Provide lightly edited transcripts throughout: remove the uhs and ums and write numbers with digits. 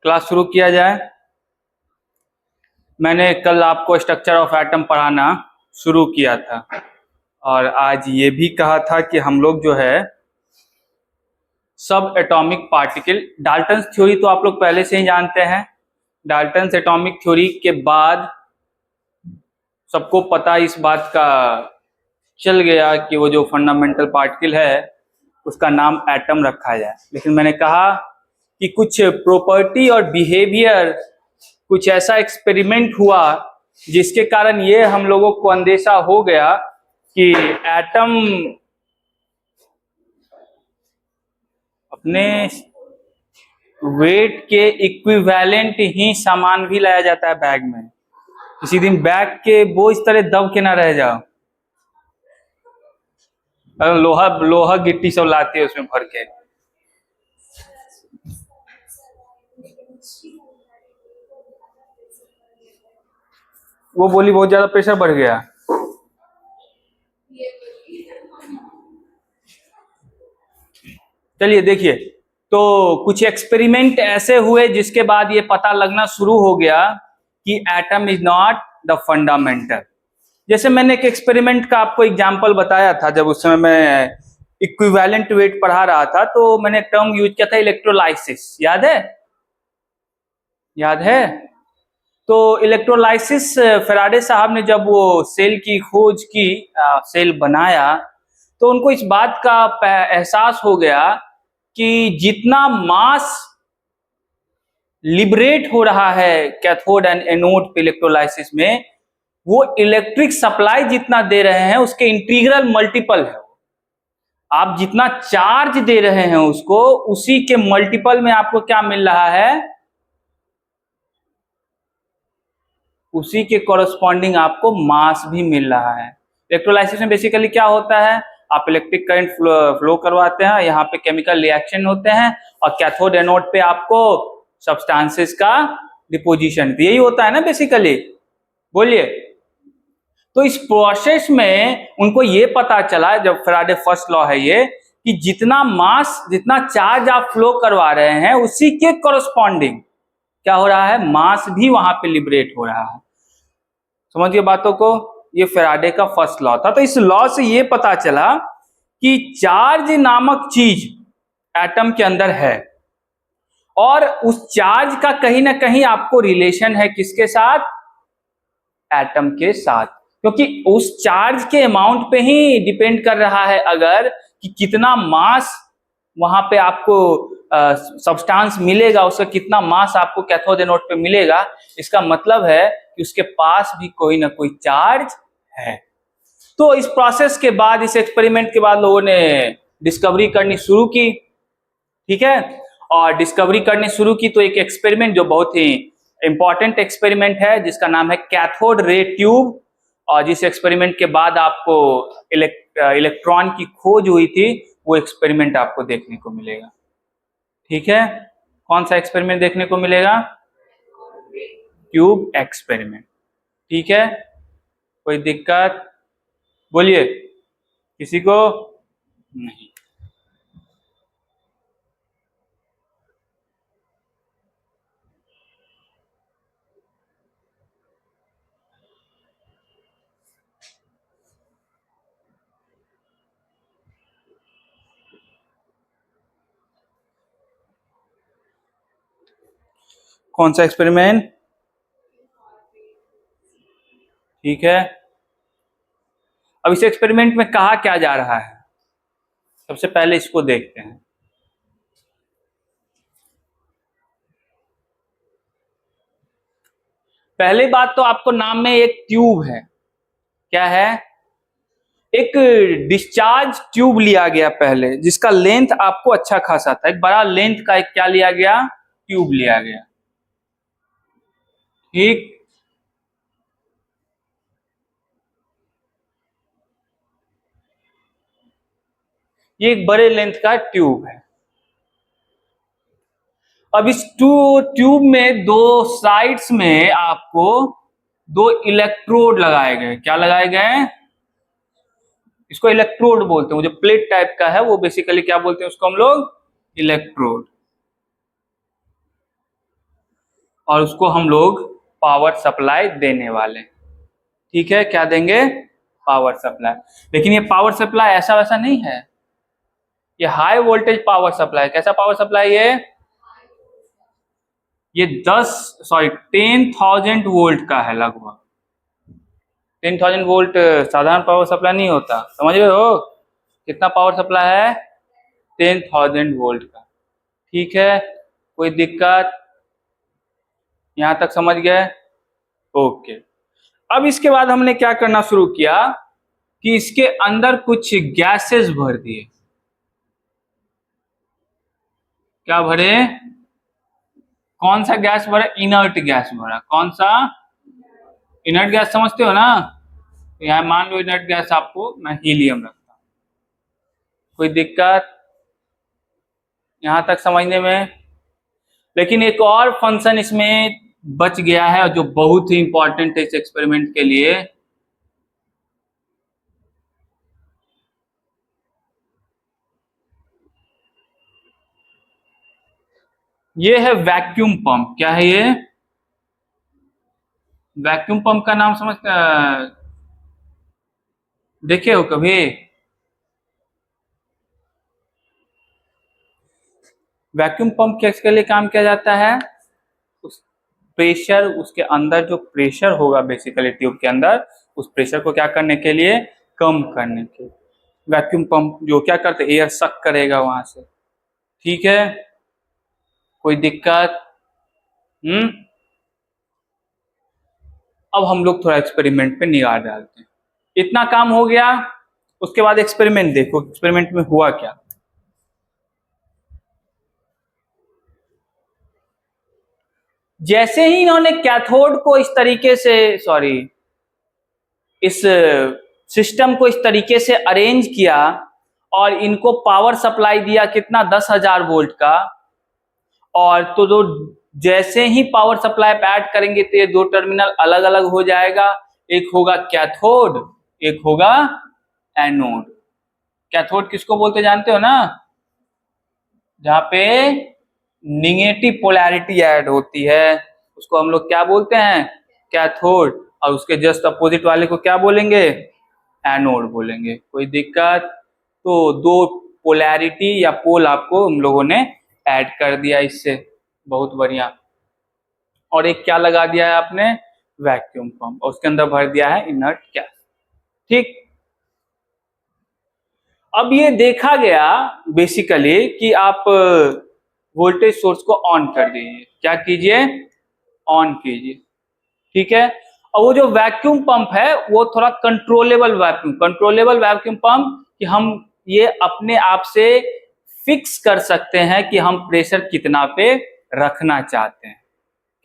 Class शुरू किया जाए। मैंने कल आपको स्ट्रक्चर ऑफ एटम पढ़ाना शुरू किया था और आज ये भी कहा था कि हम लोग जो है सब एटॉमिक पार्टिकल, डाल्टन्स थ्योरी तो आप लोग पहले से ही जानते हैं। डाल्टन्स एटॉमिक थ्योरी के बाद सबको पता इस बात का चल गया कि वो जो फंडामेंटल पार्टिकल है उसका नाम एटम रखा जाए। लेकिन मैंने कहा कि कुछ प्रॉपर्टी और बिहेवियर, कुछ ऐसा एक्सपेरिमेंट हुआ जिसके कारण ये हम लोगों को अंदेशा हो गया कि एटम अपने वेट के इक्विवेलेंट ही सामान भी लाया जाता है बैग में। किसी दिन बैग के बोझ तरह दब के ना रह जाओ। लोहा लोहा गिट्टी सब लाते हैं उसमें भर के। वो बोली बहुत ज्यादा प्रेशर बढ़ गया। चलिए देखिए, तो कुछ एक्सपेरिमेंट ऐसे हुए जिसके बाद ये पता लगना शुरू हो गया कि atom is not the fundamental. जैसे मैंने एक एक्सपेरिमेंट का आपको एग्जांपल बताया था, जब उस समय मैं इक्विवेलेंट वेट पढ़ा रहा था तो मैंने टर्म यूज किया था इलेक्ट्रोलाइसिस। याद है? याद है? तो इलेक्ट्रोलाइसिस फैराडे साहब ने जब वो सेल की खोज की, सेल बनाया, तो उनको इस बात का एहसास हो गया कि जितना मास लिबरेट हो रहा है कैथोड एंड एनोड पे इलेक्ट्रोलाइसिस में, वो इलेक्ट्रिक सप्लाई जितना दे रहे हैं उसके इंटीग्रल मल्टीपल है। आप जितना चार्ज दे रहे हैं उसको, उसी के मल्टीपल में आपको क्या मिल रहा है, उसी के कॉरस्पॉन्डिंग आपको मास भी मिल रहा है। इलेक्ट्रोलाइसिस में बेसिकली क्या होता है, आप इलेक्ट्रिक करंट फ्लो करवाते हैं, यहाँ पे केमिकल रिएक्शन होते हैं और कैथोड एनोड पे आपको सब्सटेंसेस का डिपोजिशन, यही होता है ना बेसिकली। बोलिए। तो इस प्रोसेस में उनको ये पता चला, जब फैराडे फर्स्ट लॉ है ये, कि जितना मास, जितना चार्ज आप फ्लो करवा रहे हैं उसी के कॉरस्पॉन्डिंग क्या हो रहा है, मास भी वहां पे लिबरेट हो रहा है। समझिए बातों को। ये फैराडे का फर्स्ट लॉ था। तो इस लॉ से ये पता चला कि चार्ज नामक चीज एटम के अंदर है और उस चार्ज का कहीं ना कहीं आपको रिलेशन है किसके साथ, एटम के साथ। क्योंकि उस चार्ज के अमाउंट पे ही डिपेंड कर रहा है अगर कि कितना मास वहां पे आपको सब्सटेंस मिलेगा, उसका कितना मास आपको कैथोड एनोड पे मिलेगा। इसका मतलब है कि उसके पास भी कोई ना कोई चार्ज है। तो इस प्रोसेस के बाद, इस एक्सपेरिमेंट के बाद लोगों ने डिस्कवरी करनी शुरू की। ठीक है, और डिस्कवरी करनी शुरू की तो एक एक्सपेरिमेंट जो बहुत ही इंपॉर्टेंट एक्सपेरिमेंट है जिसका नाम है कैथोड रे ट्यूब, और जिस एक्सपेरिमेंट के बाद आपको इलेक्ट्रॉन की खोज हुई थी वो एक्सपेरिमेंट आपको देखने को मिलेगा। ठीक है, कौन सा एक्सपेरिमेंट देखने को मिलेगा, ट्यूब एक्सपेरिमेंट। ठीक है, कोई दिक्कत? बोलिए, किसी को नहीं। कौन सा एक्सपेरिमेंट? ठीक है, अब इस एक्सपेरिमेंट में कहा क्या जा रहा है, सबसे पहले इसको देखते हैं। पहली बात तो आपको नाम में एक ट्यूब है, क्या है, एक डिस्चार्ज ट्यूब लिया गया पहले, जिसका लेंथ आपको अच्छा खासा था, एक बड़ा लेंथ का एक क्या लिया गया, ट्यूब लिया गया। ठीक, ये एक बड़े लेंथ का ट्यूब है। अब इस ट्यूब में दो साइड्स में आपको दो इलेक्ट्रोड लगाए गए। क्या लगाए गए? इसको इलेक्ट्रोड बोलते हैं। जो प्लेट टाइप का है वो बेसिकली क्या बोलते हैं उसको हम लोग, इलेक्ट्रोड। और उसको हम लोग पावर सप्लाई देने वाले। ठीक है, क्या देंगे? Power supply. लेकिन ये पावर सप्लाई ऐसा वैसा नहीं है, ये हाई वोल्टेज पावर सप्लाई। कैसा पावर सप्लाई है ये 10,000 वोल्ट का है लगभग। 10,000 वोल्ट साधारण पावर सप्लाई नहीं होता, समझ रहे हो? कितना पावर सप्लाई है? 10,000 वोल्ट का। ठीक है, कोई दिक्कत? यहां तक समझ गए? ओके। अब इसके बाद हमने क्या करना शुरू किया कि इसके अंदर कुछ गैसेस भर दिए। क्या भरे? कौन सा गैस भरा? इनर्ट गैस भरा। कौन सा? इनर्ट गैस समझते हो ना? तो यहाँ मान लो इनर्ट गैस आपको मैं हीलियम रखता हूं। कोई दिक्कत यहां तक समझने में? लेकिन एक और फंक्शन इसमें बच गया है जो बहुत ही इंपॉर्टेंट है इस एक्सपेरिमेंट के लिए। ये है वैक्यूम पंप। क्या है ये? वैक्यूम पंप का नाम देखे हो कभी? वैक्यूम पंप किसके लिए काम किया जाता है? उस प्रेशर, उसके अंदर जो प्रेशर होगा बेसिकली ट्यूब के अंदर, उस प्रेशर को क्या करने के लिए? कम करने के लिए। वैक्यूम पंप जो क्या करते, एयर सक करेगा वहां से। ठीक है, कोई दिक्कत? अब हम लोग थोड़ा एक्सपेरिमेंट पे निगाह डालते हैं। इतना काम हो गया, उसके बाद एक्सपेरिमेंट देखो, एक्सपेरिमेंट में हुआ क्या। जैसे ही इन्होंने कैथोड को इस तरीके से, इस सिस्टम को इस तरीके से अरेंज किया और इनको पावर सप्लाई दिया कितना? 10,000 वोल्ट का। और तो दो, जैसे ही पावर सप्लाई पे ऐड करेंगे तो ये दो टर्मिनल अलग अलग हो जाएगा। एक होगा कैथोड, एक होगा एनोड। कैथोड किसको बोलते जानते हो ना? जहां पे निगेटिव पोलैरिटी ऐड होती है उसको हम लोग क्या बोलते हैं? कैथोड। और उसके जस्ट अपोजिट वाले को क्या बोलेंगे? एनोड बोलेंगे। कोई दिक्कत? तो दो पोलैरिटी या पोल आपको हम लोगों ने ऐड कर दिया इससे। बहुत बढ़िया। और एक क्या लगा दिया है आपने? Vacuum pump. और उसके अंदर भर दिया है इनर्ट गैस। ठीक। अब ये देखा गया बेसिकली कि आप वोल्टेज सोर्स को ऑन कर दीजिए। क्या कीजिए? ऑन कीजिए। ठीक है। और वो जो वैक्यूम पंप है वो थोड़ा कंट्रोलेबल वैक्यूम पंप, कि हम ये अपने आप से फिक्स कर सकते हैं कि हम प्रेशर कितना पे रखना चाहते हैं।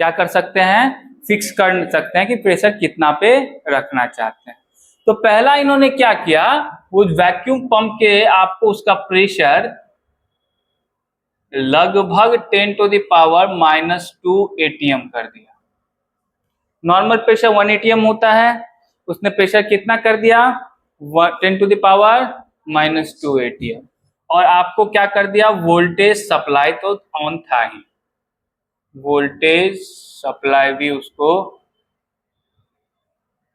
क्या कर सकते हैं? फिक्स कर सकते हैं कि प्रेशर कितना पे रखना चाहते हैं। तो पहला इन्होंने क्या किया, वो वैक्यूम पंप के आपको उसका प्रेशर लगभग 10⁻⁻² atm कर दिया। नॉर्मल प्रेशर 1 atm होता है, उसने प्रेशर कितना कर दिया? 10⁻⁻² atm। और आपको क्या कर दिया? वोल्टेज सप्लाई तो ऑन था ही, वोल्टेज सप्लाई भी उसको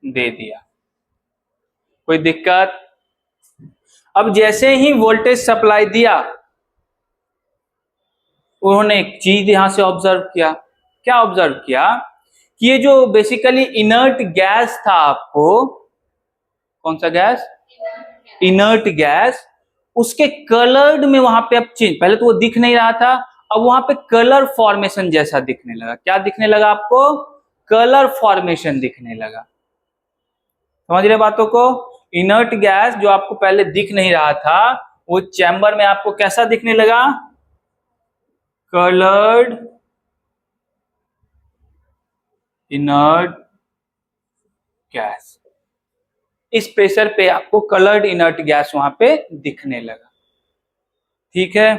दे दिया। कोई दिक्कत? अब जैसे ही वोल्टेज सप्लाई दिया, उन्होंने एक चीज यहां से ऑब्जर्व किया। क्या ऑब्जर्व किया? कि ये जो बेसिकली इनर्ट गैस था आपको, कौन सा गैस? Inert gas. उसके कलर्ड में वहां पे अब चेंज, पहले तो वो दिख नहीं रहा था, अब वहां पे कलर फॉर्मेशन जैसा दिखने लगा। क्या दिखने लगा आपको? कलर फॉर्मेशन दिखने लगा। समझ रहे बातों को? इनर्ट गैस जो आपको पहले दिख नहीं रहा था, वो चैम्बर में आपको कैसा दिखने लगा? Coloured inert gas. इस प्रेशर पे आपको कलर्ड इनर्ट गैस वहां पे दिखने लगा। ठीक है,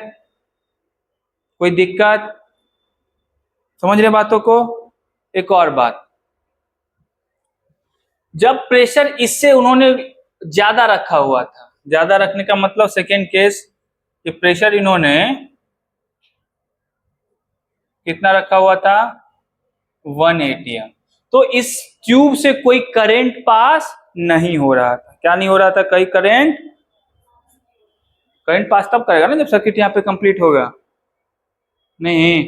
कोई दिक्कत? समझ रहे बातों को? एक और बात, जब प्रेशर इससे उन्होंने ज्यादा रखा हुआ था, ज्यादा रखने का मतलब सेकेंड केस, कि प्रेशर इन्होंने कितना रखा हुआ था? 1 एटीएम। तो इस ट्यूब से कोई करंट पास नहीं हो रहा था। क्या नहीं हो रहा था? कोई करंट, करंट पास तब करेगा ना जब सर्किट यहाँ पे कंप्लीट होगा। नहीं,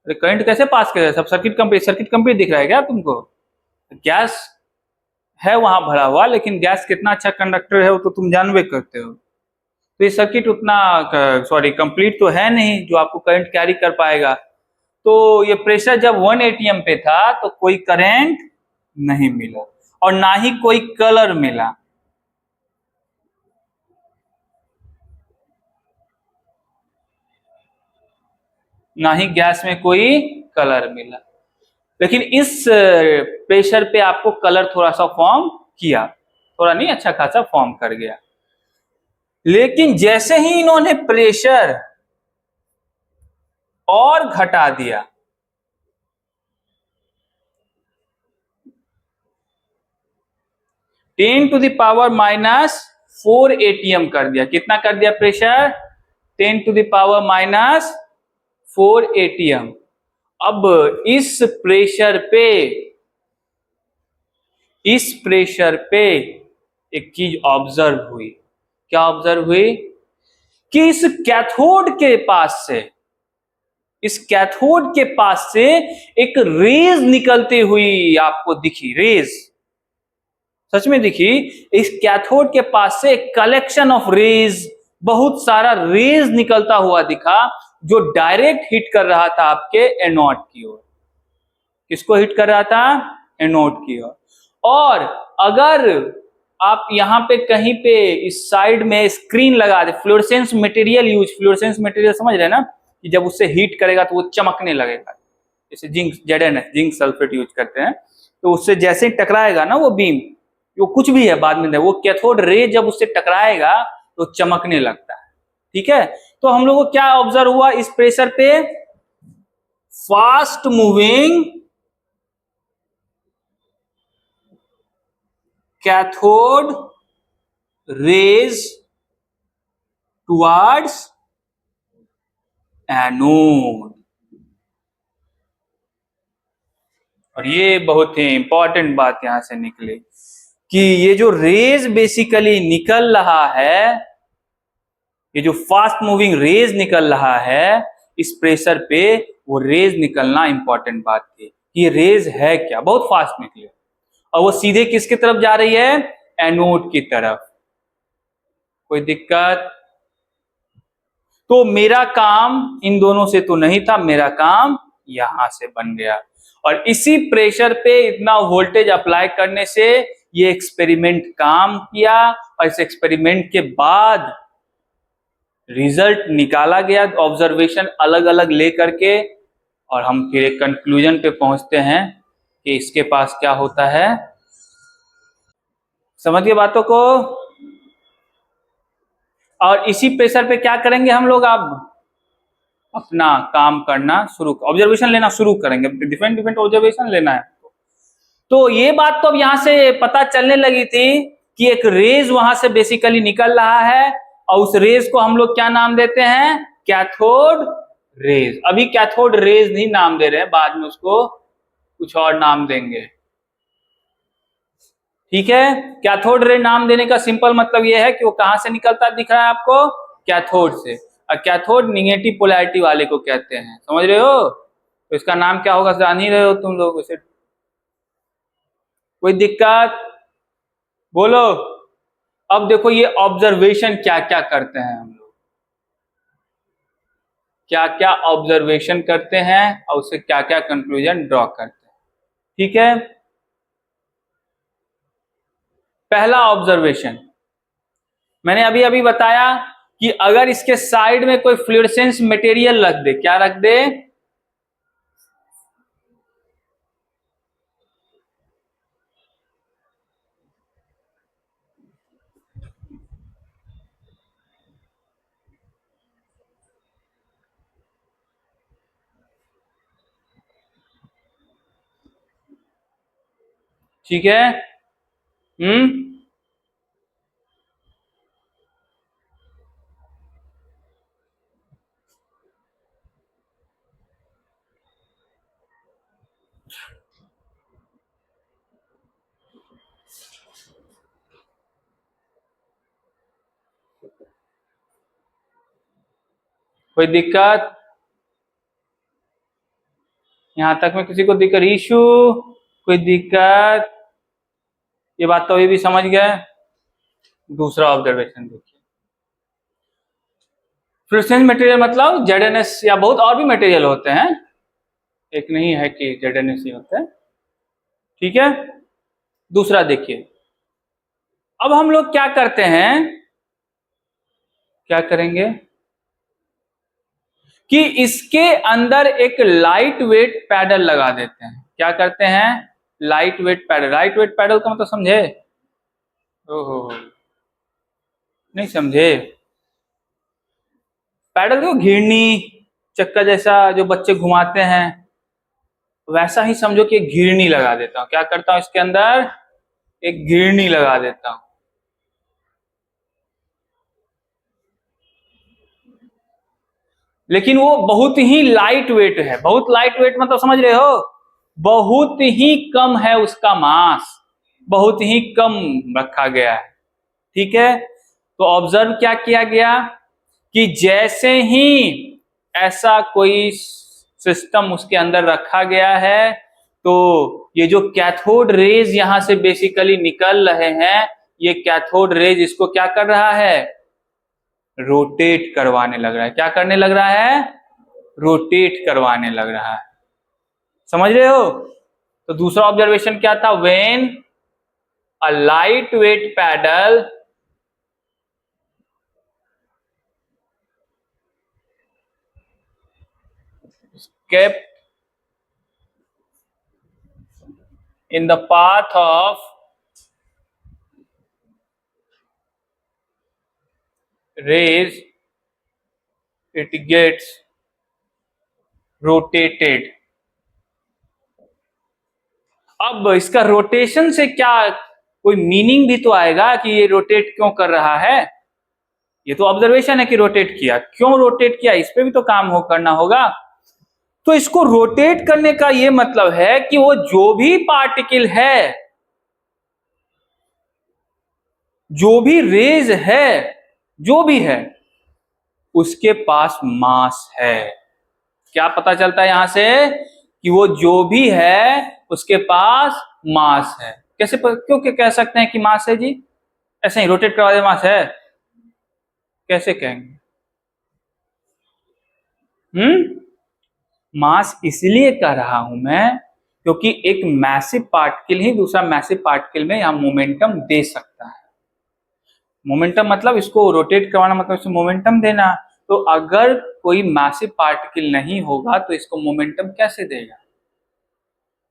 अरे करंट कैसे पास करेगा? सब सर्किट कंप्लीट, सर्किट कंप्लीट दिख रहा है क्या तुमको? गैस है वहां भरा हुआ, लेकिन गैस कितना अच्छा कंडक्टर है वो तो तुम जानबे करते हो। तो ये सर्किट उतना सॉरी कंप्लीट तो है नहीं जो आपको करंट कैरी कर पाएगा। तो ये प्रेशर जब 1 एटीएम पे था तो कोई करंट नहीं मिला और ना ही कोई कलर मिला। ना ही गैस में कोई कलर मिला। लेकिन इस प्रेशर पे आपको कलर थोड़ा सा फॉर्म किया, थोड़ा नहीं, अच्छा खासा फॉर्म कर गया। लेकिन जैसे ही इन्होंने प्रेशर और घटा दिया, 10 टू द पावर -4 एटीएम कर दिया। कितना कर दिया pressure? 10 to the power -4 ATM. अब इस प्रेशर पे एक चीज ऑब्जर्व हुई। क्या ऑब्जर्व हुई? कि इस कैथोड के पास से एक रेज निकलती हुई आपको दिखी। रेज सच में दिखी। इस कैथोड के पास से एक कलेक्शन ऑफ रेज, बहुत सारा रेज निकलता हुआ दिखा, जो डायरेक्ट हिट कर रहा था आपके एनोड की ओर। किसको हिट कर रहा था? एनोड की ओर। और अगर आप यहां पे कहीं पे इस साइड में स्क्रीन लगा दे, फ्लोरेसेंस मटेरियल फ्लोरेसेंस मटेरियल समझ रहे हैं ना, कि जब उससे हीट करेगा तो वो चमकने लगेगा। जैसे zinc, ZnS zinc sulphate use करते हैं, तो उससे जैसे ही टकराएगा ना वो बीम, वो कुछ भी है बाद में, वो कैथोड रे जब उससे टकराएगा तो चमकने लगता है। ठीक है, तो हम लोग को क्या ऑब्जर्व हुआ इस प्रेशर पे? Fast moving cathode rays towards anode. और ये बहुत ही इंपॉर्टेंट बात यहां से निकली कि ये जो रेज बेसिकली निकल रहा है, ये जो फास्ट मूविंग रेज निकल रहा है इस प्रेशर पे, वो रेज निकलना इंपॉर्टेंट बात थी। ये रेज है क्या? बहुत फास्ट निकले और वो सीधे किसकी तरफ जा रही है? एनोड की तरफ। कोई दिक्कत? तो मेरा काम इन दोनों से तो नहीं था, मेरा काम यहां से बन गया। और इसी प्रेशर पे इतना वोल्टेज अप्लाई करने से ये एक्सपेरिमेंट काम किया, और इस एक्सपेरिमेंट के बाद रिजल्ट निकाला गया, ऑब्जर्वेशन अलग अलग लेकर के, और हम फिर एक कंक्लूजन पे पहुंचते हैं कि इसके पास क्या होता है। समझिए बातों को। और इसी प्रेशर पे क्या करेंगे हम लोग? अब अपना काम करना शुरू, ऑब्जर्वेशन लेना शुरू करेंगे, डिफरेंट डिफरेंट ऑब्जर्वेशन लेना है। तो ये बात तो अब यहां से पता चलने लगी थी कि एक रेज वहां से बेसिकली निकल रहा है, और उस रेज को हम लोग क्या नाम देते हैं? Cathode rays. अभी कैथोड रेज नहीं नाम दे रहे हैं, बाद में उसको कुछ और नाम देंगे। ठीक है, कैथोड रे नाम देने का सिंपल मतलब यह है कि वो कहां से निकलता दिख रहा है आपको? कैथोड से। और कैथोड निगेटिव पोलैरिटी वाले को कहते हैं, समझ रहे हो? तो इसका नाम क्या होगा जान ही रहे हो तुम लोग उसे। कोई दिक्कत? बोलो। अब देखो ये ऑब्जर्वेशन क्या क्या करते हैं हम लोग, क्या क्या ऑब्जर्वेशन करते हैं और उससे क्या क्या कंक्लूजन ड्रॉ करते हैं। ठीक है, पहला ऑब्जर्वेशन मैंने अभी अभी बताया कि अगर इसके साइड में कोई फ्लोरेसेंस मटेरियल रख दे, क्या रख दे? ठीक है। हम्म, कोई दिक्कत? यहां तक में किसी को दिक्कत? इशू? कोई दिक्कत? ये बात तो अभी भी समझ गए? दूसरा ऑब्जर्वेशन देखिए। फ्लुरेसेंस मटेरियल मतलब जेडएनएस या बहुत और भी मटेरियल होते हैं, एक नहीं है कि जेडएनएस ही होता है, ठीक है। दूसरा देखिए, अब हम लोग क्या करते हैं, क्या करेंगे कि इसके अंदर एक लाइट वेट पैडल लगा देते हैं। क्या करते हैं? Light weight paddle. Light weight paddle का मतलब समझे? ओहो, नहीं समझे? पैडल को घिरनी चक्का जैसा जो बच्चे घुमाते हैं, वैसा ही समझो कि एक घिरनी लगा देता हूं। क्या करता हूं? इसके अंदर एक घिरनी लगा देता हूं। लेकिन वो बहुत ही लाइट वेट है। बहुत लाइट वेट मतलब समझ रहे हो? बहुत ही कम है उसका मास, बहुत ही कम रखा गया है, ठीक है। तो ऑब्जर्व क्या किया गया कि जैसे ही ऐसा कोई सिस्टम उसके अंदर रखा गया है, तो ये जो कैथोड रेज यहां से बेसिकली निकल रहे हैं, ये कैथोड रेज इसको क्या कर रहा है? रोटेट करवाने लग रहा है। क्या करने लग रहा है? रोटेट करवाने लग रहा है। समझ रहे हो? तो दूसरा ऑब्जर्वेशन क्या था? When a light weight paddle kept in the path of rays, it gets rotated। अब इसका रोटेशन से क्या कोई मीनिंग भी तो आएगा कि ये रोटेट क्यों कर रहा है। ये तो ऑब्जर्वेशन है कि रोटेट किया, क्यों रोटेट किया इस पे भी तो काम करना होगा। तो इसको रोटेट करने का ये मतलब है कि वो जो भी पार्टिकल है, जो भी रेज है, जो भी है, उसके पास मास है। क्या पता चलता है यहां से? कि वो जो भी है उसके पास मास है। कैसे क्यों कह सकते हैं कि मास है जी? ऐसे ही रोटेट करवा दे मास है, कैसे कहेंगे? मास इसलिए कह रहा हूं मैं क्योंकि एक मैसिव पार्टिकल ही दूसरा मैसिव पार्टिकल में यहां मोमेंटम दे सकता है। मोमेंटम मतलब इसको रोटेट करवाना, मतलब इसको मोमेंटम देना। तो अगर कोई मैसिव पार्टिकल नहीं होगा तो इसको मोमेंटम कैसे देगा?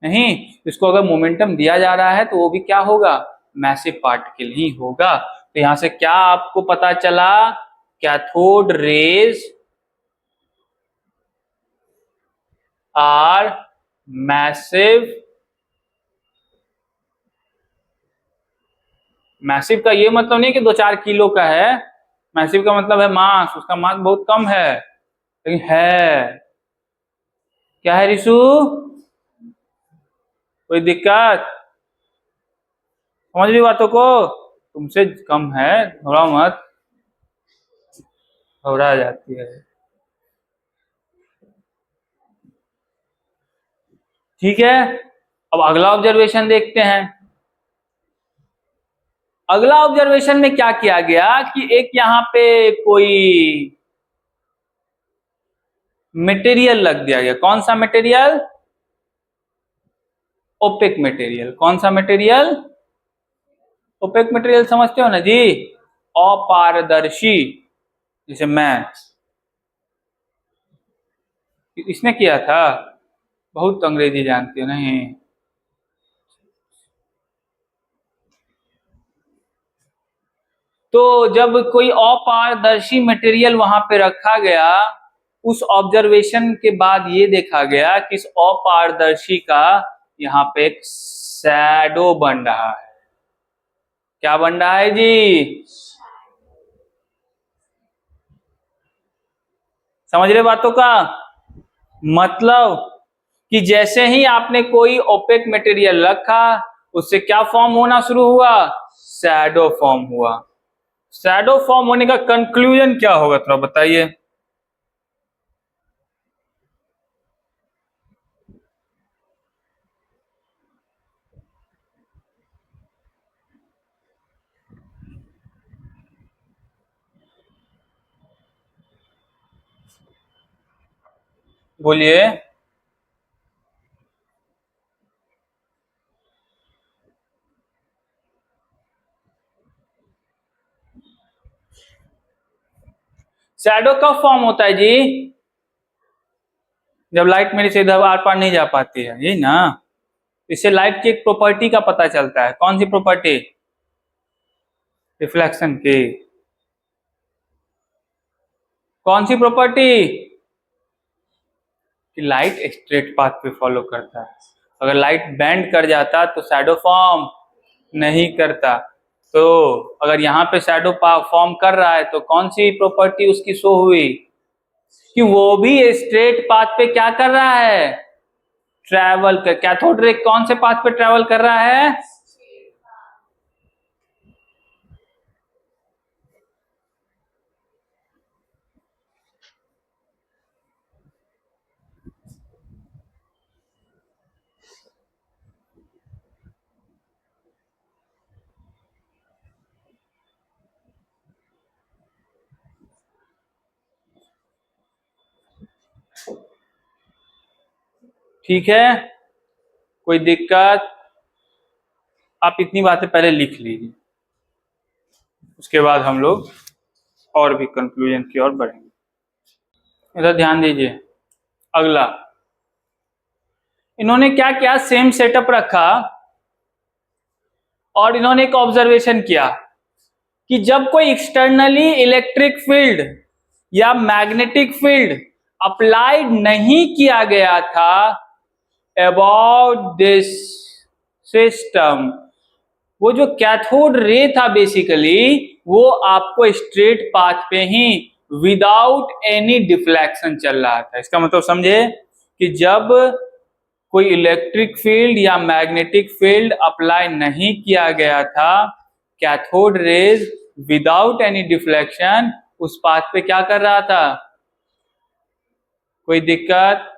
नहीं, इसको अगर मोमेंटम दिया जा रहा है तो वो भी क्या होगा? मैसिव पार्टिकल ही होगा। तो यहां से क्या आपको पता चला? Cathode rays are massive. Massive का ये मतलब नहीं कि 2-4 किलो का है। मैसिव का मतलब है मास, उसका मास बहुत कम है लेकिन है। क्या है रिशु? कोई दिक्कत? समझ रही बातों को? तुमसे कम है, थोड़ा मत घबरा जाती है, ठीक है। अब अगला ऑब्जर्वेशन देखते हैं। अगला ऑब्जर्वेशन में क्या किया गया कि एक यहां पे कोई मटेरियल लग दिया गया। कौन सा मटेरियल? OPEC material. कौन सा मटेरियल? ओपेक मटेरियल समझते हो ना जी? अपारदर्शी। जैसे मैं, इसने किया था। बहुत अंग्रेजी जानती हो नहीं? तो जब कोई अपारदर्शी मटेरियल वहां पे रखा गया, उस ऑब्जर्वेशन के बाद ये देखा गया कि इस अपारदर्शी का यहाँ पे एक शैडो बन रहा है। क्या बन रहा है जी? समझ रहे बातों का मतलब? कि जैसे ही आपने कोई ओपेक मटेरियल रखा उससे क्या फॉर्म होना शुरू हुआ, शैडो फॉर्म हुआ। शैडो फॉर्म होने का कंक्लूजन क्या होगा थोड़ा बताइए। बोलिए। शैडो कब फॉर्म होता है जी, जब लाइट मेरे से इधर आर पार नहीं जा पाती है, यही ना। इससे लाइट की एक प्रॉपर्टी का पता चलता है, कौन सी प्रॉपर्टी, रिफ्लेक्शन की। कौन सी प्रॉपर्टी, कि लाइट स्ट्रेट पाथ पे फॉलो करता है। अगर लाइट बेंड कर जाता तो शैडो फॉर्म नहीं करता। तो अगर यहाँ पे शैडो फॉर्म कर रहा है तो कौन सी प्रॉपर्टी उसकी शो हुई, कि वो भी स्ट्रेट पाथ पे क्या कर रहा है, ट्रैवल कर। कैथोड रे कौन से पाथ पे ट्रैवल कर रहा है, ठीक है। कोई दिक्कत, आप इतनी बातें पहले लिख लीजिए, उसके बाद हम लोग और भी कंक्लूजन की ओर बढ़ेंगे। इधर ध्यान दीजिए। अगला, इन्होंने क्या किया, सेम सेटअप रखा और इन्होंने एक ऑब्जर्वेशन किया कि जब कोई एक्सटर्नली इलेक्ट्रिक फील्ड या मैग्नेटिक फील्ड अप्लाइड नहीं किया गया था अबाउट दिस सिस्टम, वो जो कैथोड रे था बेसिकली वो आपको स्ट्रेट पाथ पे ही विदाउट एनी डिफ्लेक्शन चल रहा था। इसका मतलब समझे कि जब कोई इलेक्ट्रिक फील्ड या मैग्नेटिक फील्ड अप्लाई नहीं किया गया था, cathode rays without any deflection उस पाथ पे क्या कर रहा था, कोई दिक्कत,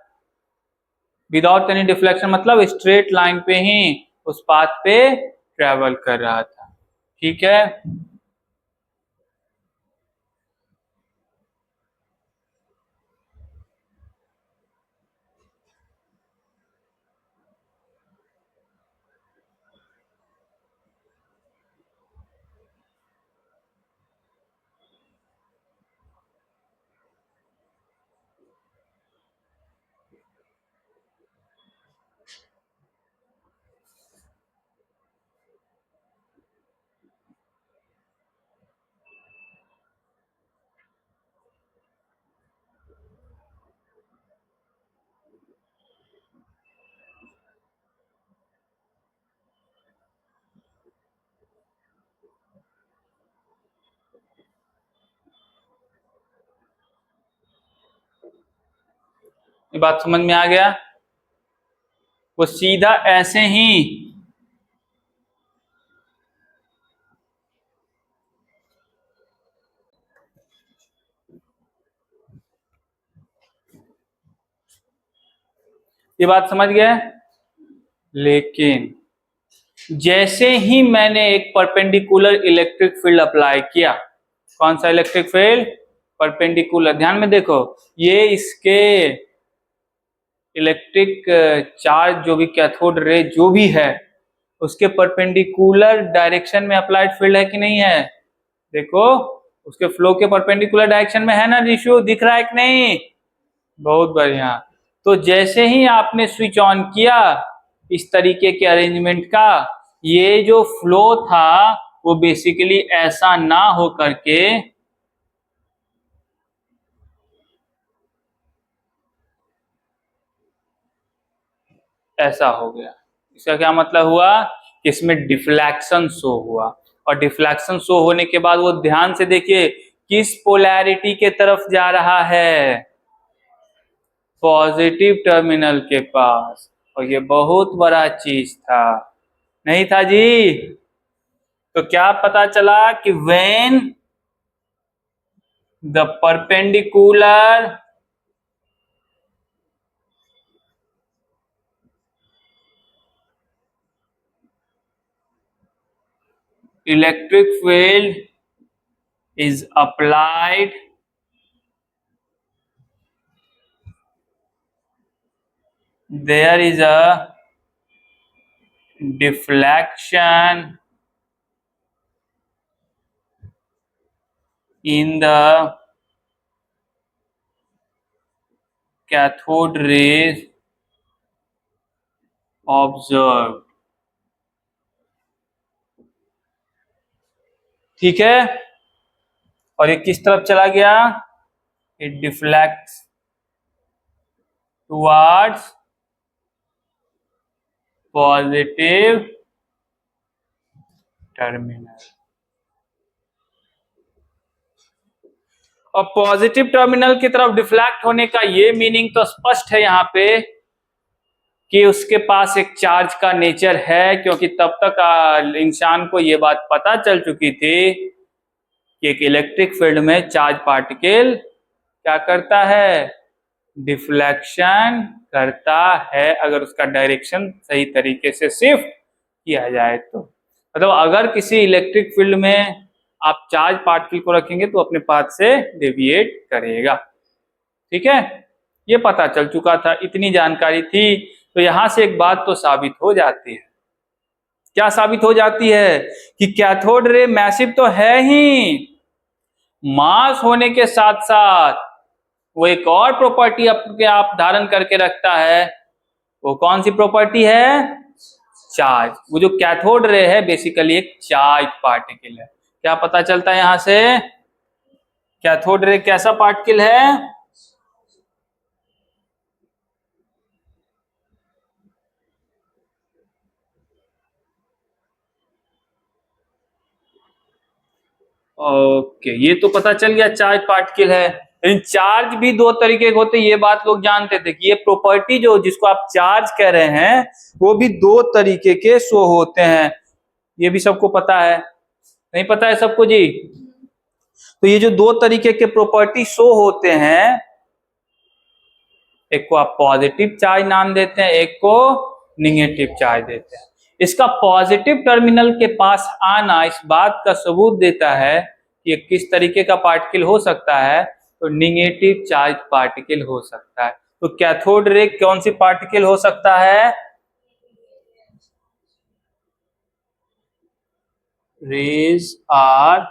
विदाउट एनी डिफ्लेक्शन मतलब स्ट्रेट लाइन पे ही उस पाथ पे ट्रेवल कर रहा था। ठीक है, ये बात समझ में आ गया। वो सीधा ऐसे ही ये बात समझ गए। लेकिन जैसे ही मैंने एक परपेंडिकुलर इलेक्ट्रिक फील्ड अप्लाई किया, कौन सा इलेक्ट्रिक फील्ड, परपेंडिकुलर, ध्यान में देखो, ये इसके इलेक्ट्रिक चार्ज जो भी कैथोड रे जो भी है उसके परपेंडिकुलर डायरेक्शन में अप्लाइड फील्ड है कि नहीं है, देखो उसके फ्लो के परपेंडिकुलर डायरेक्शन में है ना रिशु, दिख रहा है कि नहीं, बहुत बढ़िया। तो जैसे ही आपने स्विच ऑन किया इस तरीके के अरेंजमेंट का, ये जो फ्लो था वो बेसिकली ऐसा ना हो करके ऐसा हो गया। इसका क्या मतलब हुआ कि इसमें डिफ्लेक्शन शो हुआ, और डिफ्लेक्शन शो होने के बाद वो ध्यान से देखिए किस पोलैरिटी के तरफ जा रहा है, पॉजिटिव टर्मिनल के पास, और ये बहुत बड़ा चीज था, नहीं था जी? तो क्या पता चला कि when the perpendicular electric field is applied there is a deflection in the cathode rays observed। ठीक है, और ये किस तरफ चला गया? It deflects towards positive terminal. और पॉजिटिव टर्मिनल की तरफ डिफ्लेक्ट होने का ये मीनिंग तो स्पष्ट है यहाँ पे कि उसके पास एक चार्ज का नेचर है, क्योंकि तब तक इंसान को ये बात पता चल चुकी थी कि एक इलेक्ट्रिक फील्ड में चार्ज पार्टिकल क्या करता है? डिफ्लेक्शन करता है, अगर उसका डायरेक्शन सही तरीके से शिफ्ट किया जाए तो। मतलब अगर किसी इलेक्ट्रिक फील्ड में आप चार्ज पार्टिकल को रखेंगे तो अपने पाथ से डेविएट करेगा। ठीक है, ये पता चल चुका था, इतनी जानकारी थी। तो यहां से एक बात तो साबित हो जाती है। क्या साबित हो जाती है? कि कैथोड रे मैसिव तो है ही, मास होने के साथ साथ वो एक और प्रॉपर्टी अपने आप धारण करके रखता है। वो कौन सी प्रॉपर्टी है? चार्ज। वो जो कैथोड रे है बेसिकली एक चार्ज पार्टिकल है। क्या पता चलता है यहां से? कैथोड रे कैसा पार्टिकल है? ओके, ये तो पता चल गया चार्ज पार्टिकल है। लेकिन चार्ज भी दो तरीके के होते हैं, ये बात लोग जानते थे कि ये प्रॉपर्टी जो जिसको आप चार्ज कह रहे हैं वो भी दो तरीके के शो होते हैं। ये भी सबको पता है? नहीं पता है सबको जी? तो ये जो दो तरीके के प्रॉपर्टी शो होते हैं, एक को आप पॉजिटिव चार्ज नाम देते हैं, एक को निगेटिव चार्ज देते हैं। इसका पॉजिटिव टर्मिनल के पास आना इस बात का सबूत देता है कि ये किस तरीके का पार्टिकल हो सकता है। तो निगेटिव चार्ज पार्टिकल हो सकता है। तो कैथोड रे कौन सी पार्टिकल हो सकता है? Rays are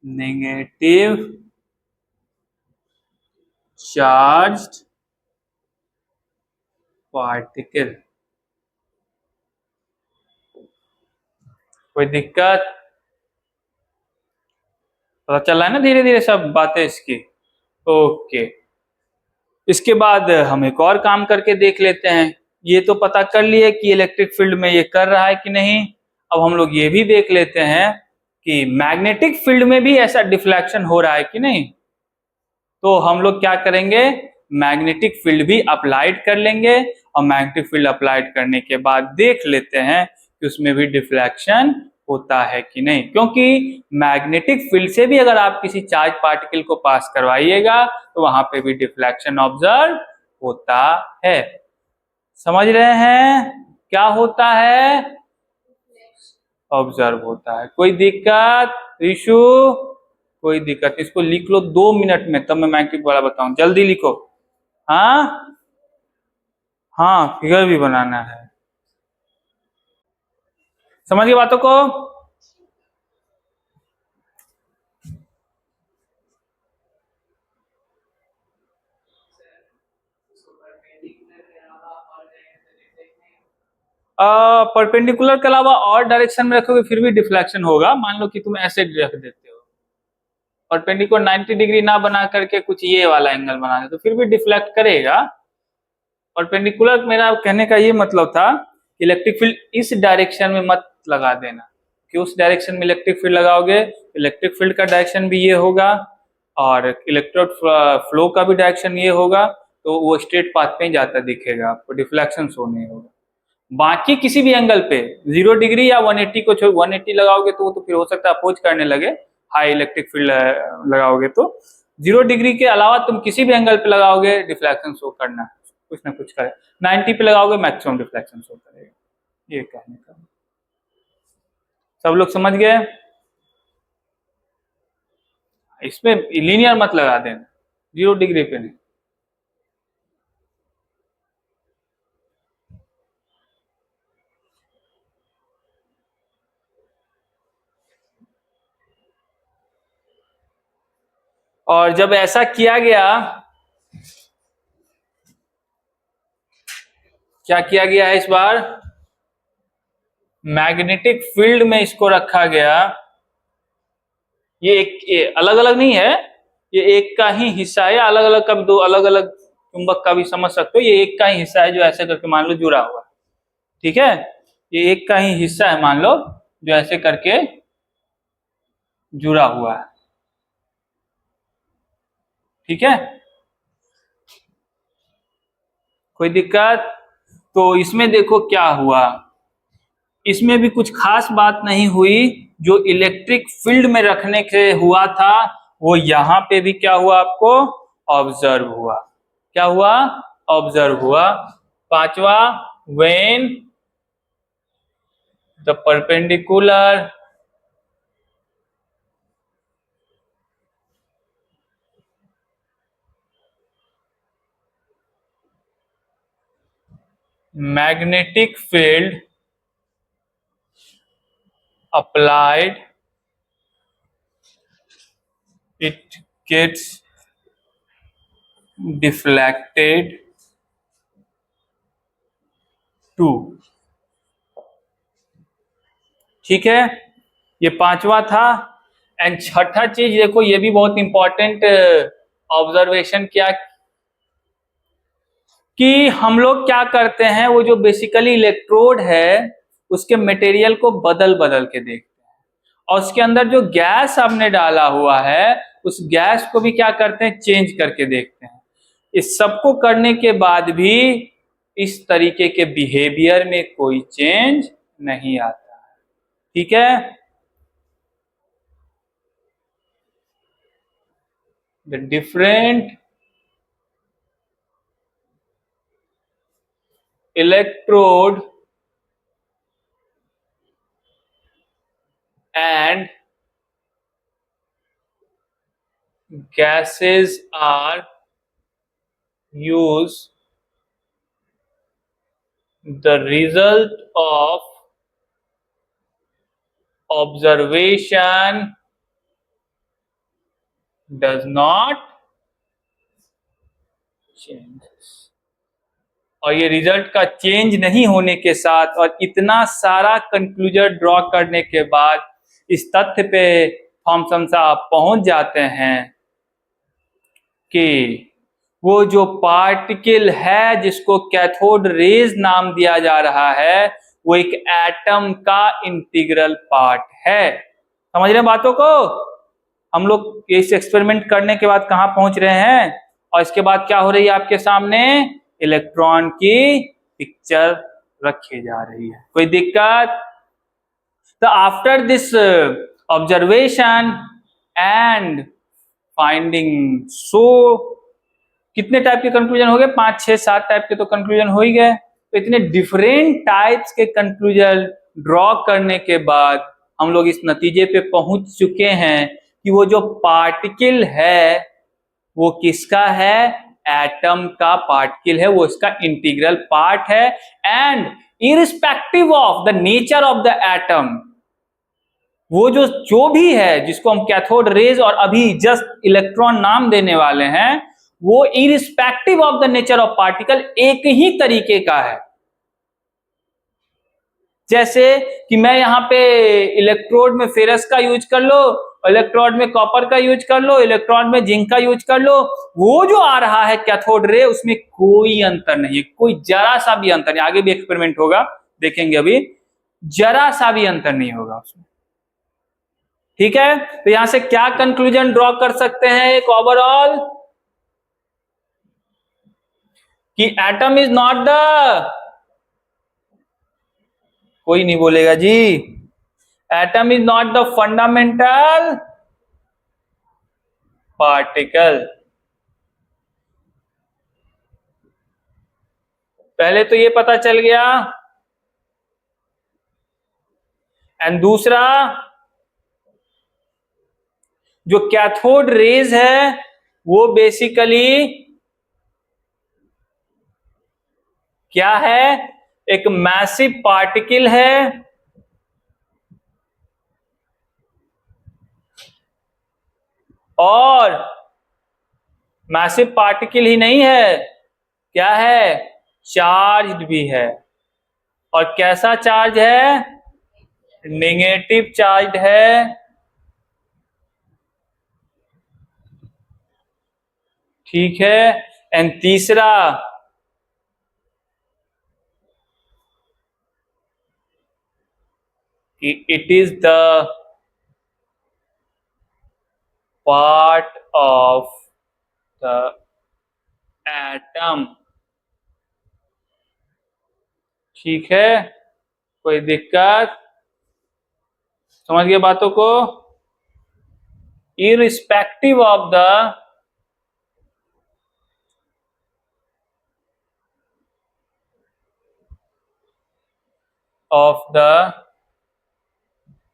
negative charged particle. कोई दिक्कत? पता चल रहा है ना धीरे धीरे सब बातें इसकी? ओके, इसके बाद हम एक और काम करके देख लेते हैं। ये तो पता कर लिए कि इलेक्ट्रिक फील्ड में ये कर रहा है कि नहीं। अब हम लोग ये भी देख लेते हैं कि मैग्नेटिक फील्ड में भी ऐसा डिफ्लेक्शन हो रहा है कि नहीं। तो हम लोग क्या करेंगे? मैग्नेटिक फील्ड भी अप्लाइड कर लेंगे, और मैग्नेटिक फील्ड अप्लाइड करने के बाद देख लेते हैं कि उसमें भी डिफ्लेक्शन होता है कि नहीं। क्योंकि मैग्नेटिक फील्ड से भी अगर आप किसी चार्ज पार्टिकल को पास करवाइएगा तो वहां पे भी डिफ्लेक्शन ऑब्जर्व होता है। समझ रहे हैं? क्या होता है? ऑब्जर्व होता है। कोई दिक्कत? इशू? कोई दिक्कत? इसको लिख लो 2 मिनट में, तब मैं मैग्नेटिक वाला बताऊं। जल्दी लिखो। हाँ हाँ, फिगर भी बनाना है। समझ गए बातों को? परपेंडिकुलर के अलावा और डायरेक्शन में रखोगे फिर भी डिफ्लेक्शन होगा। मान लो कि तुम ऐसे रख देते हो, परपेंडिकुलर 90 डिग्री ना बना करके कुछ ये वाला एंगल बना दे तो फिर भी डिफ्लेक्ट करेगा। परपेंडिकुलर मेरा कहने का ये मतलब था, इलेक्ट्रिक फील्ड इस डायरेक्शन में मत लगा देना, कि उस डायरेक्शन में इलेक्ट्रिक फील्ड लगाओगे इलेक्ट्रिक फील्ड का डायरेक्शन भी ये होगा और इलेक्ट्रिक फ्लो का भी डायरेक्शन ये होगा, तो वो स्ट्रेट पाथ पे ही जाता दिखेगा आपको, डिफ्लेक्शन शो नहीं होगा। बाकी किसी भी एंगल पे 0 डिग्री या 180 को छोड़ 180 लगाओगे तो वो तो फिर हो सकता है अपोज करने लगे, हाई इलेक्ट्रिक फील्ड लगाओगे तो 0 डिग्री के अलावा तुम किसी भी एंगल पे लगाओगे डिफ्लेक्शन शो करना कुछ ना कुछ करे। 90 पे लगाओगे मैक्सिमम डिफ्लेक्शन शो करेगा, ये कहने का। सब लोग समझ गए? इसमें लीनियर मत लगा देना, 0 डिग्री पे नहीं। और जब ऐसा किया गया, क्या किया गया है इस बार, मैग्नेटिक फील्ड में इसको रखा गया। ये अलग अलग नहीं है, ये एक का ही हिस्सा है, अलग अलग का दो अलग अलग चुंबक का भी समझ सकते हो। ये एक का ही हिस्सा है जो ऐसे करके मान लो जुड़ा हुआ है, ठीक है, ये एक का ही हिस्सा है मान लो जो ऐसे करके जुड़ा हुआ है, ठीक है, कोई दिक्कत? तो इसमें देखो क्या हुआ, इसमें भी कुछ खास बात नहीं हुई। जो इलेक्ट्रिक फील्ड में रखने से हुआ था वो यहां पे भी क्या हुआ आपको, ऑब्जर्व हुआ। क्या हुआ? ऑब्जर्व हुआ। पांचवा, when the perpendicular magnetic field applied, it gets deflected to, ठीक है, ये पांचवा था। एंड छठा चीज देखो, ये भी बहुत इंपॉर्टेंट ऑब्जर्वेशन किया कि हम लोग क्या करते हैं, वो जो बेसिकली इलेक्ट्रोड है उसके मटेरियल को बदल बदल के देखते हैं, और उसके अंदर जो गैस आपने डाला हुआ है उस गैस को भी क्या करते हैं, चेंज करके देखते हैं। इस सबको करने के बाद भी इस तरीके के बिहेवियर में कोई चेंज नहीं आता है, ठीक है। The different electrode and gases are used, the result of observation does not change। और ये रिजल्ट का चेंज नहीं होने के साथ और इतना सारा कंक्लूजन ड्रॉ करने के बाद इस तथ्य पे थॉमसन साहब पहुंच जाते हैं कि वो जो पार्टिकल है जिसको कैथोड रेज नाम दिया जा रहा है वो एक एटम का इंटीग्रल पार्ट है। समझ रहे हैं बातों को? हम लोग इस एक्सपेरिमेंट करने के बाद कहां पहुंच रहे हैं, और इसके बाद क्या हो रही है आपके सामने, इलेक्ट्रॉन की पिक्चर रखी जा रही है। कोई दिक्कत? तो after this observation and finding, so कितने टाइप के कंक्लूजन हो गए, 5 6 7 टाइप के तो कंक्लूजन हो ही गए। तो इतने डिफरेंट टाइप्स के कंक्लूजन ड्रॉ करने के बाद हम लोग इस नतीजे पे पहुंच चुके हैं कि वो जो पार्टिकल है वो किसका है, एटम का पार्टिकल है, वो इसका इंटीग्रल पार्ट है। And irrespective of the nature of the atom, वो जो भी है जिसको हम कैथोड रेज और अभी जस्ट इलेक्ट्रॉन नाम देने वाले हैं, वो irrespective of the nature of particle एक ही तरीके का है। जैसे कि मैं यहां पे इलेक्ट्रोड में फेरस का यूज कर लो, इलेक्ट्रोड में कॉपर का यूज कर लो, इलेक्ट्रॉन में जिंक का यूज कर लो, वो जो आ रहा है कैथोड रे उसमें कोई अंतर नहीं है, कोई जरा सा भी अंतर नहीं। आगे भी एक्सपेरिमेंट होगा, देखेंगे, अभी जरा सा भी अंतर नहीं होगा उसमें, ठीक है। तो यहां से क्या कंक्लूजन ड्रॉ कर सकते हैं, एक ओवरऑल कि एटम इज नॉट द, कोई नहीं बोलेगा जी, atom is not the fundamental particle. पहले तो ये पता चल गया। एंड दूसरा, जो कैथोड रेज है वो बेसिकली क्या है, एक मैसिव पार्टिकल है, और मैसिव पार्टिकल ही नहीं है, क्या है, चार्ज भी है। और कैसा चार्ज है, नेगेटिव चार्ज है। ठीक है। एंड तीसरा, कि it is the part of the atom. ठीक है, कोई दिक्कत, समझ गए बातों को। Irrespective of the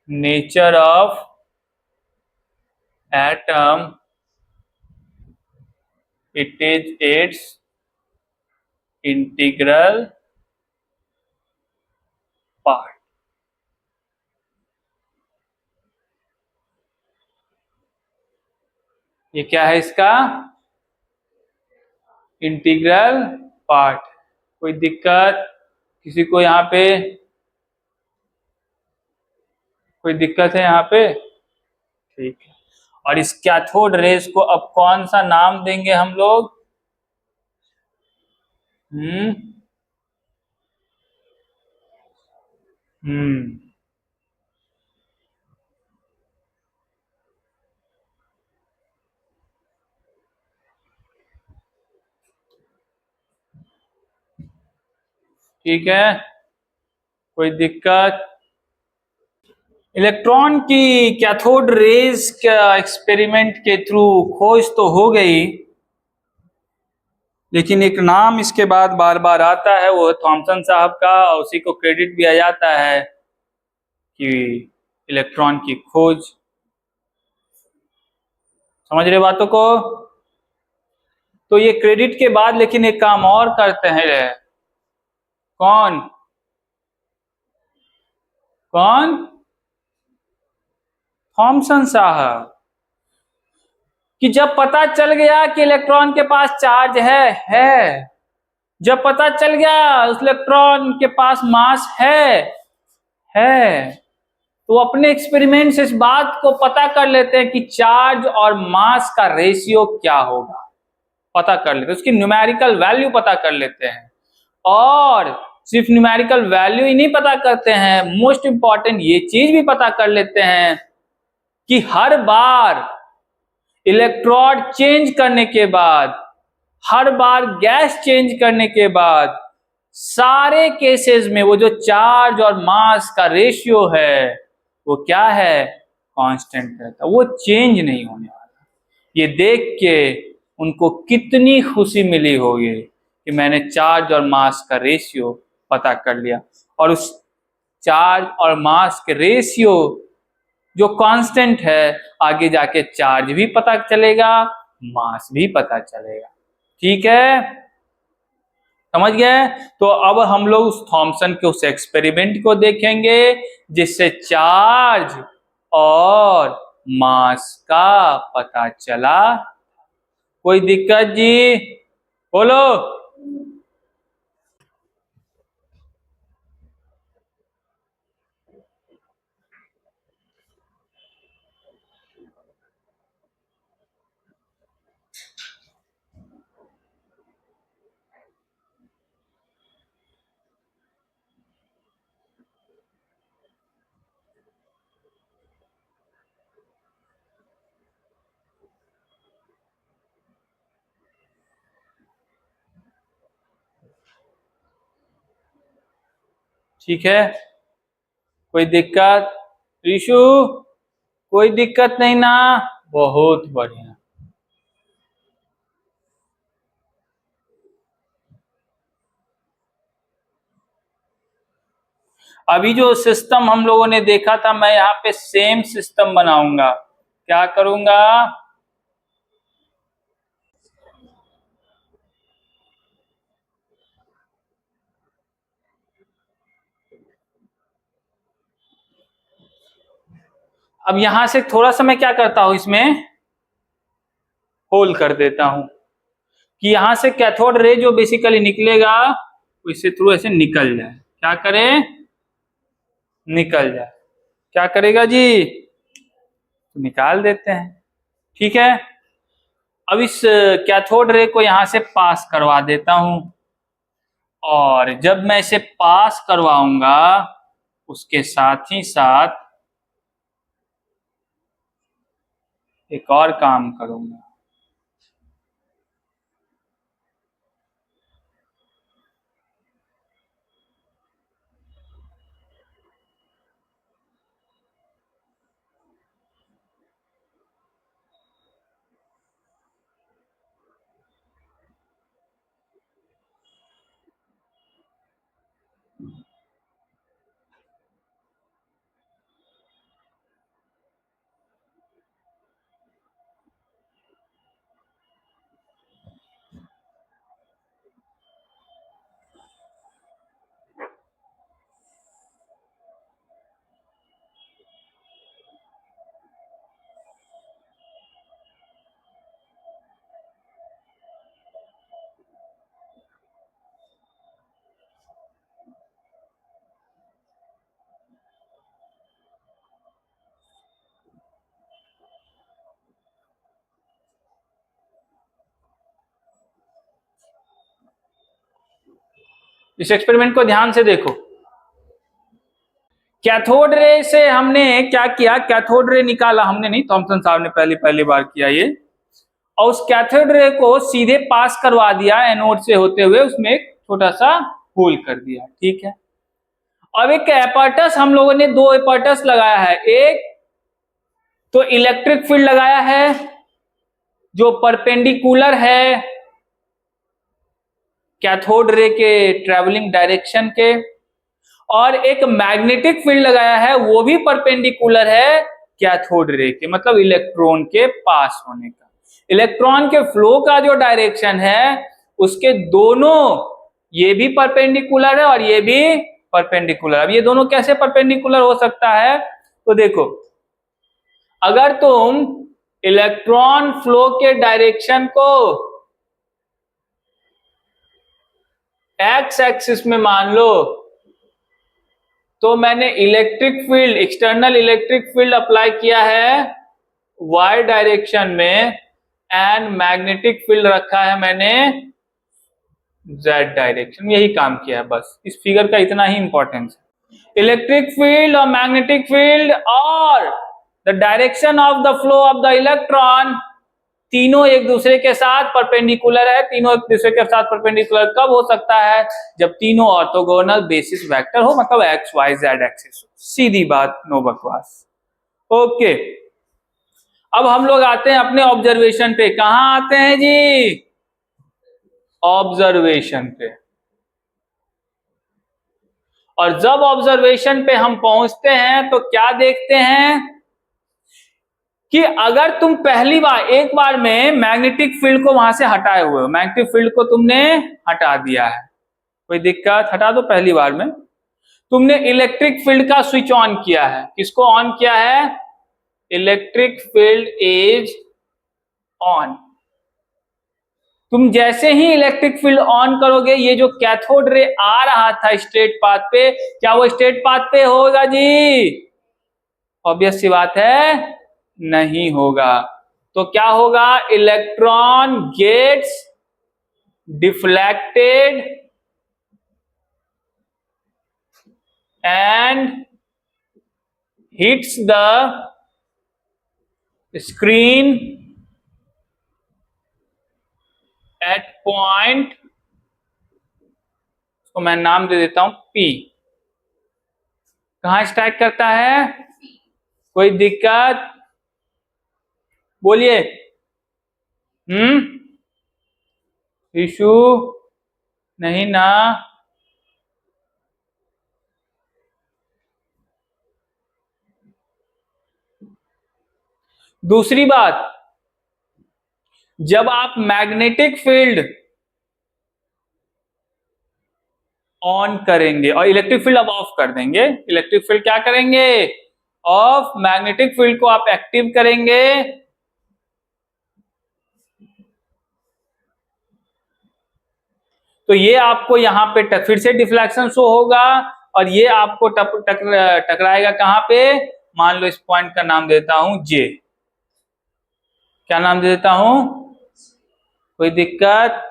nature of atom, it is it's integral part. ये क्या है इसका, इंटीग्रल पार्ट। कोई दिक्कत किसी को यहाँ पे, कोई दिक्कत है यहाँ पे? ठीक है। और इस कैथोड रेस को अब कौन सा नाम देंगे हम लोग? हम्म हम्म ठीक है, कोई दिक्कत? इलेक्ट्रॉन की कैथोड रेज का एक्सपेरिमेंट के थ्रू खोज तो हो गई, लेकिन एक नाम इसके बाद बार बार आता है, वो थॉमसन साहब का, और उसी को क्रेडिट दिया जाता है कि इलेक्ट्रॉन की खोज। समझ रहे बातों को? तो ये क्रेडिट के बाद लेकिन एक काम और करते हैं रे। कौन? कौन? थॉमसन साहब। कि जब पता चल गया कि इलेक्ट्रॉन के पास चार्ज है, जब पता चल गया उस इलेक्ट्रॉन के पास मास है, तो अपने एक्सपेरिमेंट से इस बात को पता कर लेते हैं कि चार्ज और मास का रेशियो क्या होगा, पता कर लेते हैं, उसकी न्यूमेरिकल वैल्यू पता कर लेते हैं। और सिर्फ न्यूमेरिकल वैल्यू ही नहीं पता करते हैं, मोस्ट इंपॉर्टेंट ये चीज भी पता कर लेते हैं कि हर बार इलेक्ट्रोड चेंज करने के बाद, हर बार गैस चेंज करने के बाद, सारे केसेस में वो जो चार्ज और मास का रेशियो है वो क्या है, कांस्टेंट रहता, वो चेंज नहीं होने वाला। ये देख के उनको कितनी खुशी मिली होगी कि मैंने चार्ज और मास का रेशियो पता कर लिया, और उस चार्ज और मास के रेशियो जो कांस्टेंट है, आगे जाके चार्ज भी पता चलेगा, मास भी पता चलेगा। ठीक है, समझ गए? तो अब हम लोग उस थॉमसन के उस एक्सपेरिमेंट को देखेंगे जिससे चार्ज और मास का पता चला। कोई दिक्कत जी? बोलो। ठीक है, कोई दिक्कत? ऋषु, कोई दिक्कत नहीं ना? बहुत बढ़िया। अभी जो सिस्टम हम लोगों ने देखा था, मैं यहाँ पे सेम सिस्टम बनाऊंगा। क्या करूंगा? अब यहां से थोड़ा सा मैं क्या करता हूं, इसमें होल कर देता हूं कि यहां से कैथोड रे जो बेसिकली निकलेगा वो इससे थ्रू ऐसे निकल जाए। क्या करे? निकल जाए। क्या करेगा जी? तो निकाल देते हैं। ठीक है, अब इस कैथोड रे को यहां से पास करवा देता हूं, और जब मैं इसे पास करवाऊंगा उसके साथ ही साथ एक और काम करूंगा। इस एक्सपेरिमेंट को ध्यान से देखो। कैथोड रे से हमने क्या किया? कैथोड रे निकाला हमने, नहीं, थॉमसन साहब ने पहली पहली बार किया ये, और उस कैथोड रे को सीधे पास करवा दिया एनोड से होते हुए, उसमें एक छोटा सा होल कर दिया। ठीक है, अब एक एपर्टस हम लोगों ने, दो एपर्टस लगाया है। एक तो इलेक्ट्रिक फील्ड लगाया है जो परपेंडिकुलर है कैथोड रे के ट्रेवलिंग डायरेक्शन के, और एक मैग्नेटिक फील्ड लगाया है, वो भी परपेंडिकुलर है कैथोड रे के, मतलब इलेक्ट्रॉन के पास होने का। इलेक्ट्रॉन के फ्लो का जो डायरेक्शन है उसके दोनों, ये भी परपेंडिकुलर है और ये भी परपेंडिकुलर। अब ये दोनों कैसे परपेंडिकुलर हो सकता है? तो देखो, अगर तुम इलेक्ट्रॉन फ्लो के डायरेक्शन को एक्स एक्सिस में मान लो, तो मैंने electric field, external electric field apply किया है वाई डायरेक्शन में, एंड मैग्नेटिक फील्ड रखा है मैंने जेड डायरेक्शन। यही काम किया है, बस इस फिगर का इतना ही इंपॉर्टेंस है। इलेक्ट्रिक फील्ड और मैग्नेटिक फील्ड और the direction of the flow of the electron, तीनों एक दूसरे के साथ परपेंडिकुलर है। तीनों एक दूसरे के साथ परपेंडिकुलर कब हो सकता है? जब तीनों ऑर्थोगोनल बेसिस वेक्टर हो, मतलब एक्स वाई जेड एक्सिस हो। सीधी बात, नो बकवास। ओके, अब हम लोग आते हैं अपने ऑब्जर्वेशन पे। कहां आते हैं जी? ऑब्जर्वेशन पे। और जब ऑब्जर्वेशन पे हम पहुंचते हैं तो क्या देखते हैं कि अगर तुम पहली बार, एक बार में मैग्नेटिक फील्ड को वहां से हटाए हुए हो, मैग्नेटिक फील्ड को तुमने हटा दिया है, कोई दिक्कत? हटा दो। पहली बार में तुमने इलेक्ट्रिक फील्ड का स्विच ऑन किया है। किसको ऑन किया है? Electric field is on. तुम जैसे ही इलेक्ट्रिक फील्ड ऑन करोगे, ये जो कैथोड रे आ रहा था स्ट्रेट पाथ पे, क्या वो स्ट्रेट पाथ पे होगा जी? ऑब्वियस सी बात है, नहीं होगा। तो क्या होगा? Electron gets deflected and hits the screen at point, तो मैं नाम दे देता हूं P। कहाँ स्ट्राइक करता है? कोई दिक्कत? बोलिए। इशू नहीं ना? दूसरी बात, जब आप मैग्नेटिक फील्ड ऑन करेंगे और इलेक्ट्रिक फील्ड अब ऑफ कर देंगे, इलेक्ट्रिक फील्ड क्या करेंगे? ऑफ। मैग्नेटिक फील्ड को आप एक्टिव करेंगे तो ये आपको यहां पे फिर से डिफ्लेक्शन शो होगा और ये आपको टकराएगा कहां पे? मान लो इस पॉइंट का नाम देता हूं जे। क्या नाम दे देता हूं? कोई दिक्कत?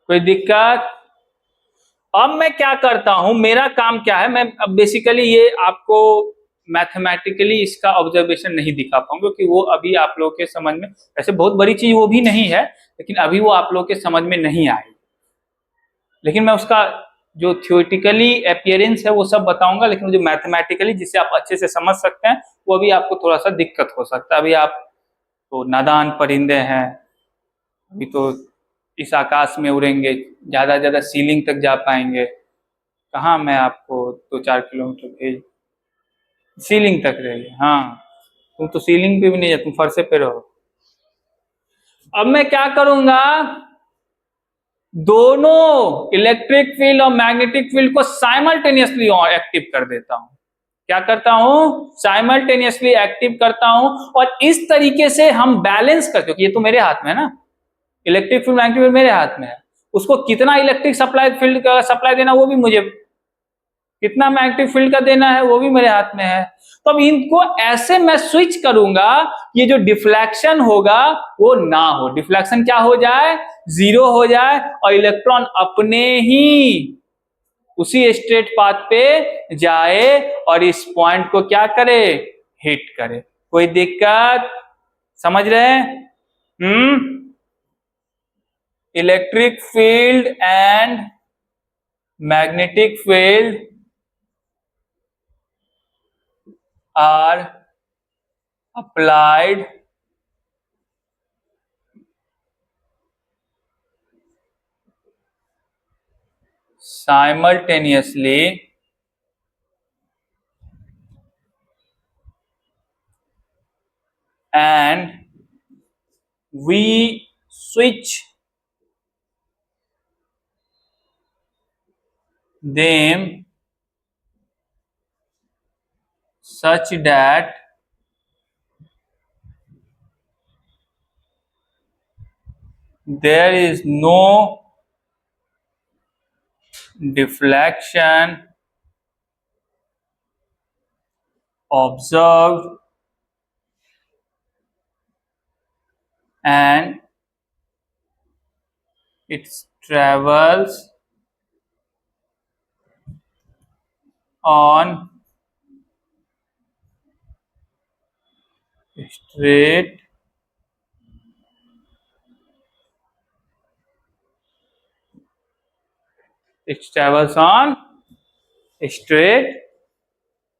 कोई दिक्कत? अब मैं क्या करता हूं, मेरा काम क्या है, मैं अब बेसिकली ये आपको मैथमेटिकली इसका ऑब्जर्वेशन नहीं दिखा पाऊंगा क्योंकि वो अभी आप लोगों के समझ में, ऐसे बहुत बड़ी चीज वो भी नहीं है, लेकिन अभी वो आप लोगों के समझ में नहीं आई। लेकिन मैं उसका जो थियोरेटिकली अपियरेंस है वो सब बताऊंगा, लेकिन जो मैथमेटिकली जिसे आप अच्छे से समझ सकते हैं वो अभी आपको थोड़ा सा दिक्कत हो सकता है। अभी आप तो नादान परिंदे हैं, अभी तो इस आकाश में उड़ेंगे, ज्यादा ज्यादा सीलिंग तक जा पाएंगे। कहाँ मैं आपको 2-4 किलोमीटर भेज, सीलिंग तक रहिए। हाँ, तुम तो सीलिंग पे भी नहीं जाते, तुम फर्शे पे रहो। अब मैं क्या करूंगा, दोनों इलेक्ट्रिक फील्ड और मैग्नेटिक फील्ड को साइमल्टेनियसली एक्टिव कर देता हूं। क्या करता हूं? साइमल्टेनियसली एक्टिव करता हूं और इस तरीके से हम बैलेंस करते, क्योंकि ये तो मेरे हाथ में है ना, इलेक्ट्रिक फील्ड मैग्नेटिक फील्ड मेरे हाथ में है, उसको कितना इलेक्ट्रिक सप्लाई फील्ड का सप्लाई देना वो भी मुझे, कितना मैग्नेटिक फील्ड का देना है वो भी मेरे हाथ में है। तो अब इनको ऐसे मैं स्विच करूंगा, ये जो डिफ्लेक्शन होगा वो ना हो, डिफ्लेक्शन क्या हो जाए? जीरो हो जाए और इलेक्ट्रॉन अपने ही उसी स्ट्रेट पाथ पे जाए और इस पॉइंट को क्या करे? हिट करे। कोई दिक्कत? समझ रहे हैं? Electric field and magnetic field are applied simultaneously and we switch them such that there is no deflection observed and it travels on straight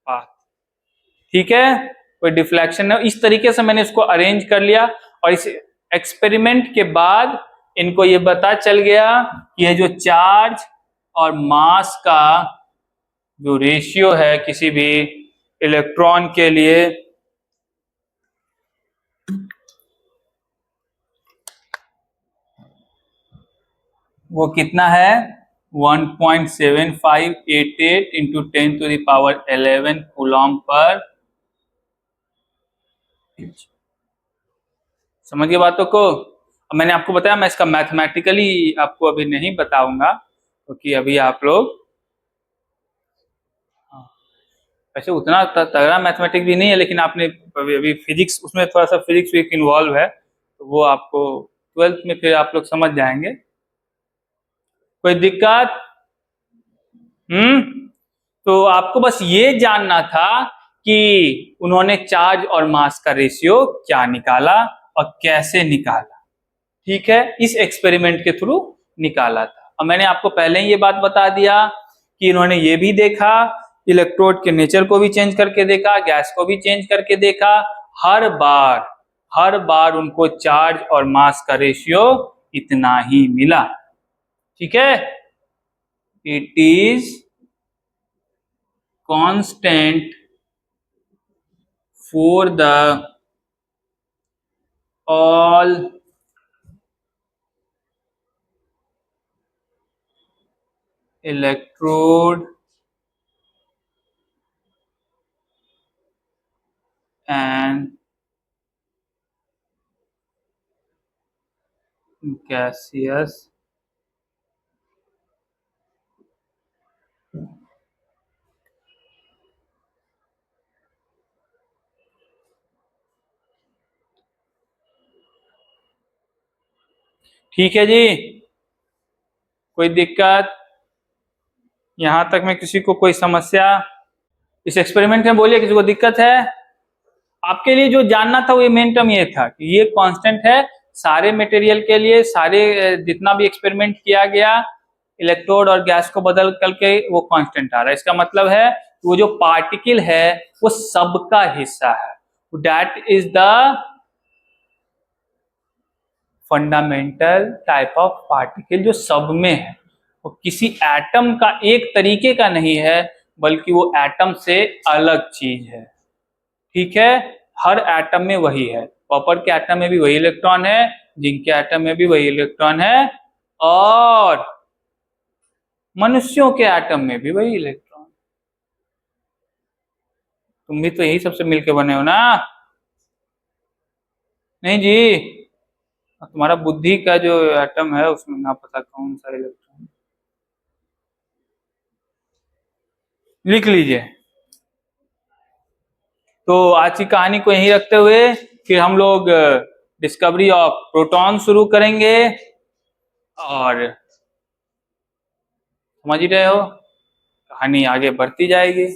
path. ठीक है, कोई डिफ्लेक्शन है। इस तरीके से मैंने इसको अरेंज कर लिया और इस एक्सपेरिमेंट के बाद इनको ये पता चल गया कि ये जो चार्ज और मास का जो रेशियो है किसी भी इलेक्ट्रॉन के लिए, वो कितना है? 1.7588 इंटू 10⁻11 कूलम पर। समझिए बातों को। अब मैंने आपको बताया, मैं इसका मैथमेटिकली आपको अभी नहीं बताऊंगा क्योंकि अभी आप लोग वैसे उतना तगड़ा मैथमेटिक्स भी नहीं है, लेकिन आपने अभी फिजिक्स, उसमें थोड़ा सा फिजिक्स भी इन्वॉल्व है तो वो आपको 12th में फिर आप लोग समझ जाएंगे। कोई दिक्कत? तो आपको बस ये जानना था कि उन्होंने चार्ज और मास का रेशियो क्या निकाला और कैसे निकाला। ठीक है, इस एक्सपेरिमेंट के थ्रू निकाला था। और मैंने आपको पहले ही ये बात बता दिया कि इन्होंने ये भी देखा, इलेक्ट्रोड के नेचर को भी चेंज करके देखा, गैस को भी चेंज करके देखा। हर बार उनको चार्ज और मास का रेशियो इतना ही मिला। ठीक है, it is constant for the all electrode and gaseous ठीक है जी, कोई दिक्कत यहां तक में? किसी को कोई समस्या इस एक्सपेरिमेंट में? बोलिए, किसी को दिक्कत है? आपके लिए जो जानना था वो मेन टर्म ये था कि ये कांस्टेंट है सारे मटेरियल के लिए, सारे जितना भी एक्सपेरिमेंट किया गया इलेक्ट्रोड और गैस को बदल करके वो कांस्टेंट आ रहा है। इसका मतलब है वो जो पार्टिकल है वो सबका हिस्सा है, that is the fundamental type of particle जो सब में है। वो किसी एटम का एक तरीके का नहीं है, बल्कि वो एटम से अलग चीज है। ठीक है, हर एटम में वही है। कॉपर के एटम में भी वही इलेक्ट्रॉन है, जिंक के एटम में भी वही इलेक्ट्रॉन है, और मनुष्यों के एटम में भी वही इलेक्ट्रॉन। तुम भी तो यही सबसे मिलके बने हो ना? नहीं जी, तुम्हारा बुद्धि का जो एटम है उसमें ना पता कौन सा इलेक्ट्रॉन। लिख लीजिए। तो आज की कहानी को यहीं रखते हुए फिर हम लोग डिस्कवरी ऑफ प्रोटॉन शुरू करेंगे, और समझ ही रहे हो कहानी आगे बढ़ती जाएगी।